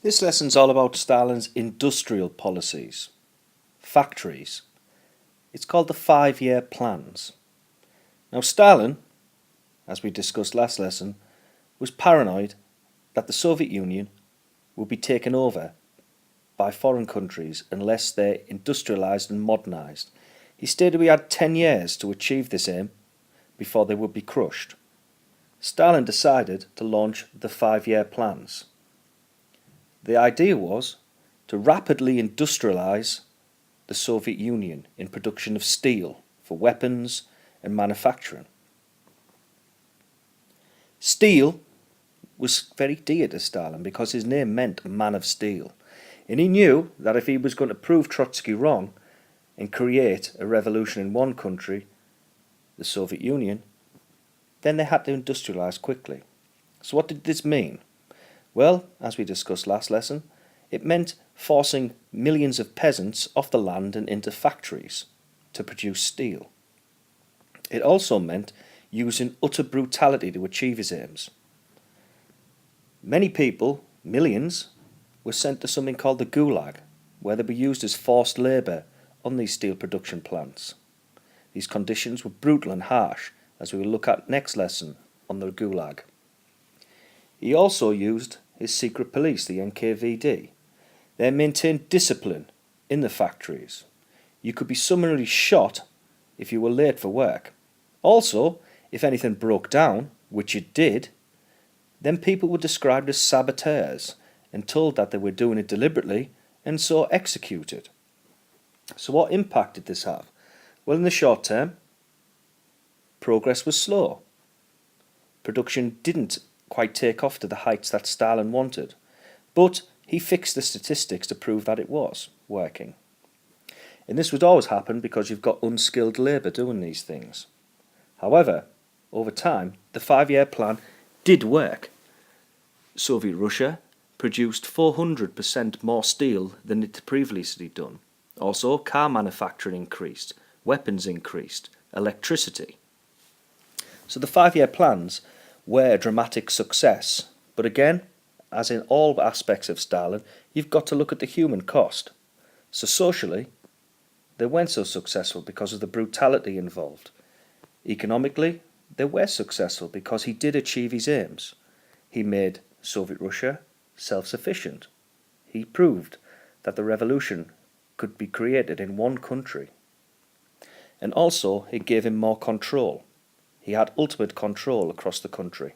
This lesson's all about Stalin's industrial policies, factories. It's called the 5-year plans. Now Stalin, as we discussed last lesson, was paranoid that the Soviet Union would be taken over by foreign countries unless they're industrialised and modernised. He stated we had 10 years to achieve this aim before they would be crushed. Stalin decided to launch the 5-year plans. The idea was to rapidly industrialise the Soviet Union in production of steel for weapons and manufacturing. Steel was very dear to Stalin because his name meant man of steel, and he knew that if he was going to prove Trotsky wrong and create a revolution in one country, the Soviet Union, then they had to industrialise quickly. So what did this mean? Well, as we discussed last lesson, it meant forcing millions of peasants off the land and into factories to produce steel. It also meant using utter brutality to achieve his aims. Many people, millions, were sent to something called the Gulag, where they were used as forced labour on these steel production plants. These conditions were brutal and harsh, as we will look at next lesson on the Gulag. He also used his secret police, the NKVD. They maintained discipline in the factories. You could be summarily shot if you were late for work. Also, if anything broke down, which it did, then people were described as saboteurs and told that they were doing it deliberately and so executed. So what impact did this have? Well, in the short term, progress was slow. Production didn't quite take off to the heights that Stalin wanted, but he fixed the statistics to prove that it was working. And this would always happen because you've got unskilled labour doing these things. However, over time, the 5-year plan did work. Soviet Russia produced 400% more steel than it had previously done. Also, car manufacturing increased, weapons increased, electricity. So the 5-year plans were a dramatic success. But again, as in all aspects of Stalin, you've got to look at the human cost. So socially, they weren't so successful because of the brutality involved. Economically, they were successful because he did achieve his aims. He made Soviet Russia self-sufficient. He proved that the revolution could be created in one country. And also, it gave him more control. He had ultimate control across the country.